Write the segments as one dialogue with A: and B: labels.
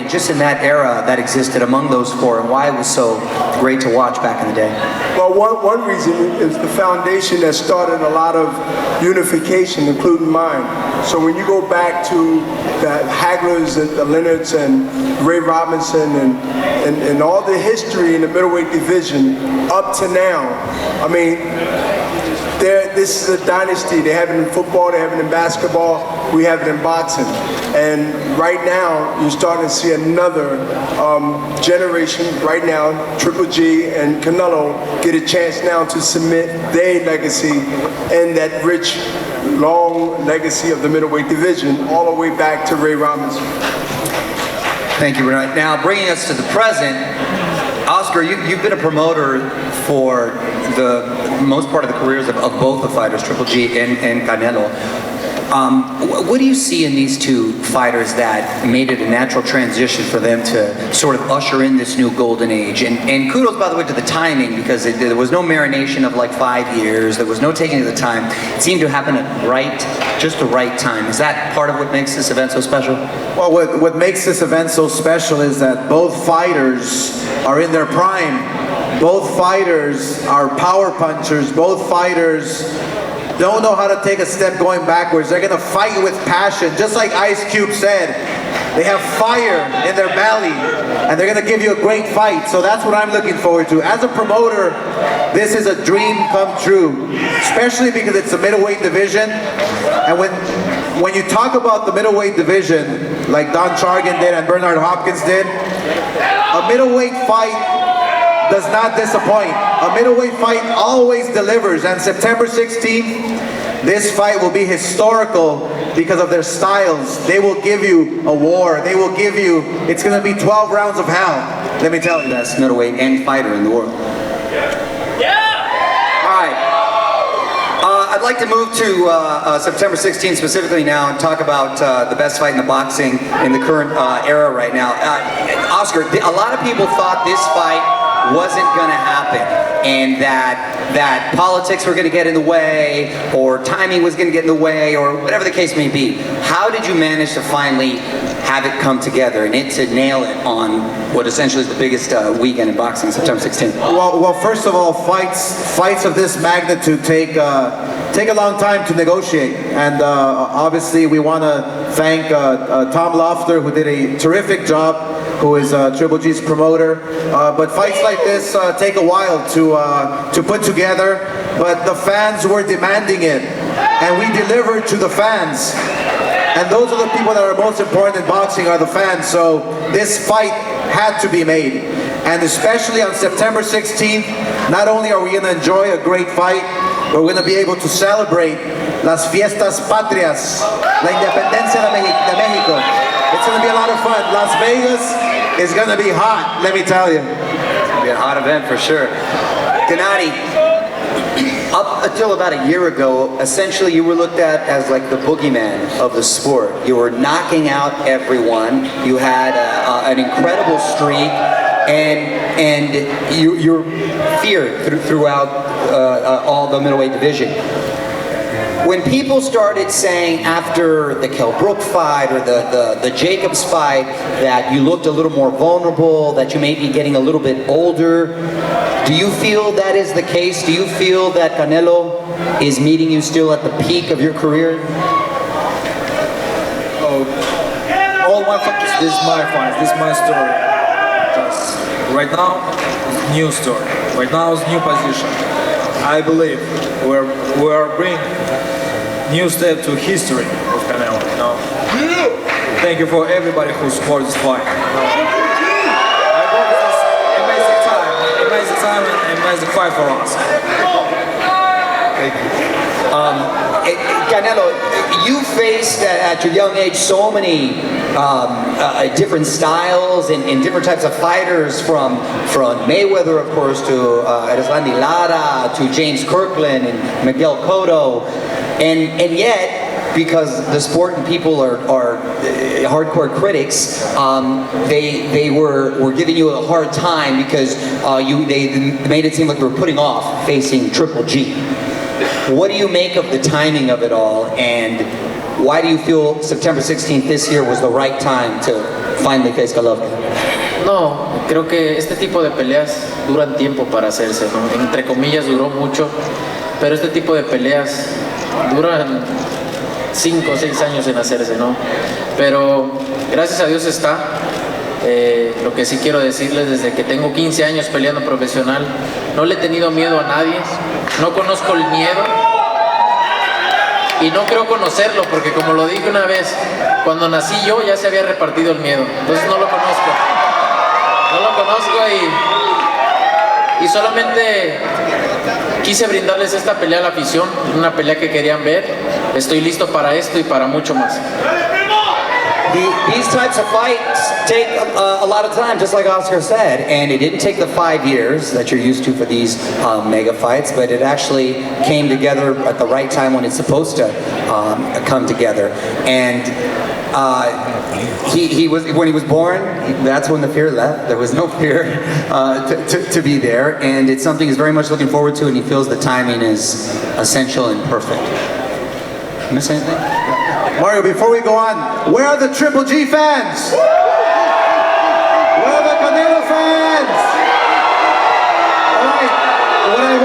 A: and just in that era that existed among those four, and why it was so great to watch back in the day?
B: Well, one reason is the foundation that started a lot of unification, including mine. So when you go back to the Haglers and the Leonards and Ray Robinson and all the history in the middleweight division up to now, I mean, this is a dynasty. They have it in football, they have it in basketball, we have it in boxing. And right now, you're starting to see another generation, right now, Triple G and Canelo get a chance now to cement their legacy and that rich, long legacy of the middleweight division, all the way back to Ray Robinson.
A: Thank you, Bernard. Now, bringing us to the present, Oscar, you've been a promoter for the most part of the careers of both the fighters, Triple G and Canelo. What do you see in these two fighters that made it a natural transition for them to sort of usher in this new golden age? And kudos, by the way, to the timing, because there was no marination of like 5 years. There was no taking of the time. It seemed to happen at just the right time. Is that part of what makes this event so special?
C: Well, what makes this event so special is that both fighters are in their prime. Both fighters are power punchers. Both fighters don't know how to take a step going backwards. They're gonna fight with passion. Just like Ice Cube said, they have fire in their belly and they're gonna give you a great fight. So that's what I'm looking forward to. As a promoter, this is a dream come true, especially because it's a middleweight division. And when you talk about the middleweight division, like Don Chargan did and Bernard Hopkins did, a middleweight fight does not disappoint. A middleweight fight always delivers, and September 16th, this fight will be historical because of their styles. They will give you a war. They will give you, it's going to be 12 rounds of hell, let me tell you.
A: Best middleweight and fighter in the world. Yeah! All right. I'd like to move to September 16th specifically now and talk about the best fight in the boxing in the current era right now. Oscar, a lot of people thought this fight wasn't going to happen, and that politics were going to get in the way, or timing was going to get in the way, or whatever the case may be. How did you manage to finally have it come together and to nail it on what essentially is the biggest weekend in boxing, September 16th?
C: Well, first of all, fights of this magnitude take a long time to negotiate, and obviously we want to thank Tom Lofter, who did a terrific job, who is Triple G's promoter. But fights like this take a while to put together, but the fans were demanding it, and we delivered to the fans. And those are the people that are most important in boxing, are the fans. So this fight had to be made. And especially on September 16th, not only are we going to enjoy a great fight, but we're going to be able to celebrate las fiestas patrias, la independencia de México. It's going to be a lot of fun. Las Vegas is going to be hot, let me tell you.
A: It's going to be a hot event for sure. Gennady, up until about a year ago, essentially you were looked at as like the boogeyman of the sport. You were knocking out everyone. You had an incredible streak, and you're feared throughout all the middleweight division. When people started saying after the Kell Brook fight or the Jacobs fight that you looked a little more vulnerable, that you may be getting a little bit older, do you feel that is the case? Do you feel that Canelo is meeting you still at the peak of your career?
D: Oh, all my fights, this is my fight, this is my story. Just right now, new story. Right now is new position. I believe we're bringing new step to history of Canelo. You know? Thank you for everybody who supports this fight. I hope this is amazing time and amazing fight for us.
A: Thank you. Canelo, you faced at your young age so many different styles and different types of fighters, from Mayweather, of course, to Erislandy Lara, to James Kirkland and Miguel Cotto, and yet, because the sport and people are hardcore critics, they were giving you a hard time because they made it seem like you were putting off facing Triple G. What do you make of the timing of it all, and why do you feel September 16th this year was the right time to finally face Golovkin?
E: No, creo que este tipo de peleas duran tiempo para hacerse, ¿no? Entre comillas duró mucho, pero este tipo de peleas duran 5 o 6 años en hacerse, ¿no? Pero gracias a Dios está. Lo que sí quiero decirles, desde que tengo 15 años peleando profesional, no le he tenido miedo a nadie, no conozco el miedo y no creo conocerlo, porque como lo dije una vez, cuando nací yo ya se había repartido el miedo, entonces no lo conozco y solamente quise brindarles esta pelea a la afición, una pelea que querían ver. Estoy listo para esto y para mucho más.
A: These types of fights take a lot of time, just like Oscar said, and it didn't take the 5 years that you're used to for these mega fights, but it actually came together at the right time when it's supposed to come together. And he was, when he was born, that's when the fear left. There was no fear to be there, and it's something he's very much looking forward to, and he feels the timing is essential and perfect. Miss anything?
C: Mario, before we go on, where are the Triple G fans? Where are the Canelo fans? All right, what I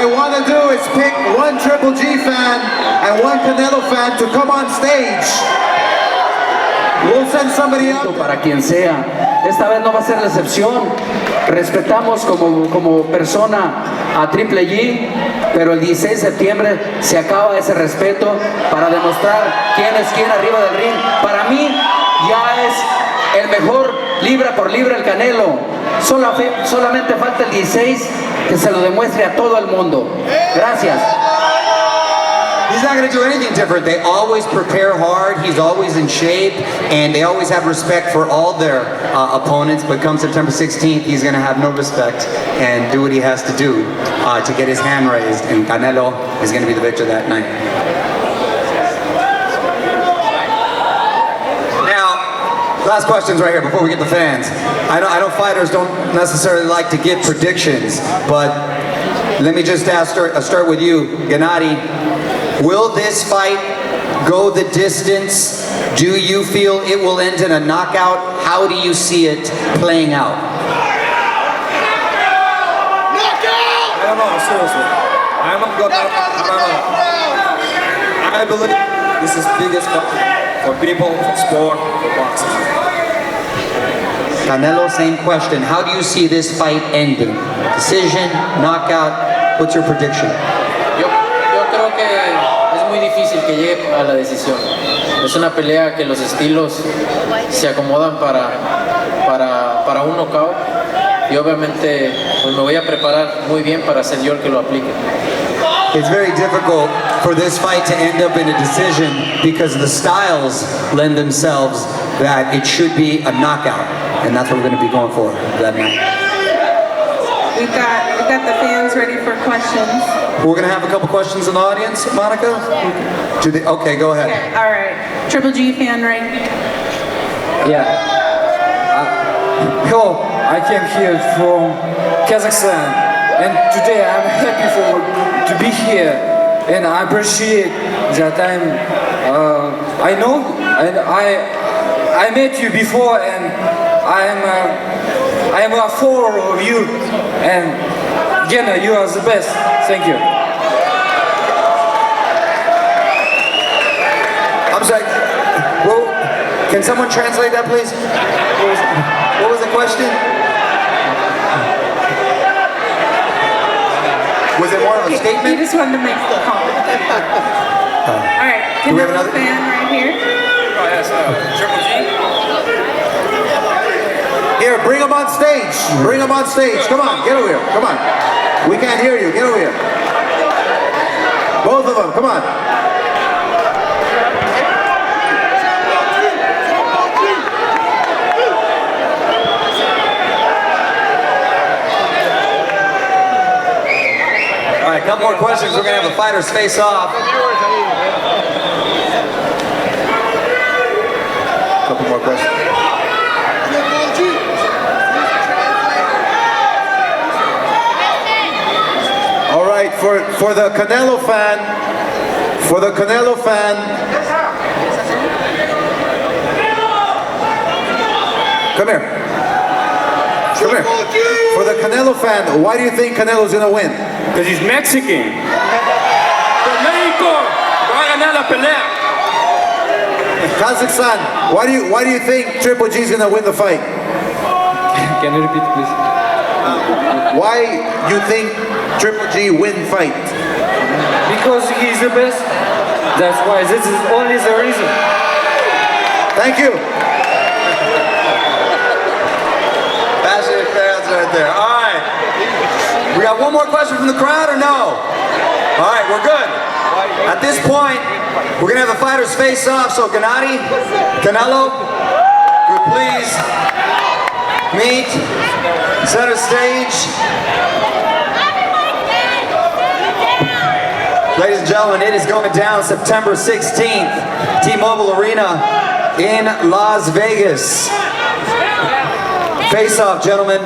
C: want to do is pick one Triple G fan and one Canelo fan to come on stage. We'll send somebody up.
F: Para quien sea, esta vez no va a ser la excepción. Respetamos como persona a Triple G, pero el 16 de septiembre se acaba ese respeto para demostrar quién es quién arriba del ring. Para mí ya es el mejor libra por libra el Canelo. Solamente falta el 16 que se lo demuestre a todo el mundo. Gracias.
A: He's not going to do anything different. They always prepare hard. He's always in shape, and they always have respect for all their opponents. But come September 16th, he's going to have no respect and do what he has to do to get his hand raised. And Canelo is going to be the victor that night. Now, last questions right here before we get to fans. I know fighters don't necessarily like to give predictions, but let me just start with you, Gennady. Will this fight go the distance? Do you feel it will end in a knockout? How do you see it playing out?
D: I don't know, seriously. I don't know. I believe this is the biggest fight for people, for sport, for boxing.
A: Canelo, same question. How do you see this fight ending? Decision, knockout? What's your prediction?
E: Yo creo que es muy difícil que llegue a la decisión. Es una pelea que los estilos se acomodan para un knockout y obviamente pues me voy a preparar muy bien para ser yo el que lo aplique.
A: It's very difficult for this fight to end up in a decision because the styles lend themselves that it should be a knockout, and that's what we're going to be going for that night.
G: We've got the fans ready for questions.
A: We're going to have a couple questions in the audience, Monica? Okay, go ahead.
G: Okay, all right. Triple G fan, right?
H: Yeah. Hello, I came here from Kazakhstan, and today I'm happy to be here, and I appreciate that I know and I met you before, and I am a follower of you, and Gena, you are the best. Thank you.
A: I'm sorry. Well, can someone translate that, please? What was the question? Was it more of a
G: He
A: statement?
G: just wanted to make the comment. All right,
A: Do we have
G: Canelo
A: another?
G: fan right here.
C: Here, bring them on stage. Bring them on stage. Come on, get over here. Come on. We can't hear you. Get over here. Both of them. Come on.
A: All right, a couple more questions. We're going to have the fighters face off. Couple more questions.
C: All right, for the Canelo fan, Come here. Come here. For the Canelo fan, why do you think Canelo's gonna win?
H: Because he's Mexican. Por México va a ganar la pelea.
C: Kazakhstan, why do you think Triple G's gonna win the fight?
H: Can you repeat, please?
C: Why you think Triple G win fight?
H: Because he's the best. That's why. This is only the reason.
C: Thank you.
A: Passionate fans right there. All right. We got one more question from the crowd or no? All right, we're good. At this point, we're going to have the fighters face off. So Gennady, Canelo, you please meet center stage. Ladies and gentlemen, it is going down September 16th, T-Mobile Arena in Las Vegas. Face off, gentlemen.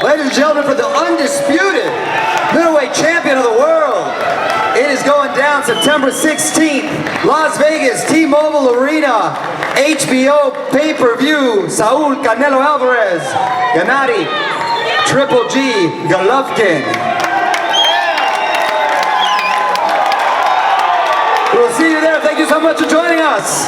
A: Ladies and gentlemen, for the undisputed middleweight champion of the world, it is going down September 16th, Las Vegas, T-Mobile Arena, HBO pay-per-view, Saul Canelo Alvarez, Gennady, Triple G, Golovkin. We'll see you there. Thank you so much for joining us.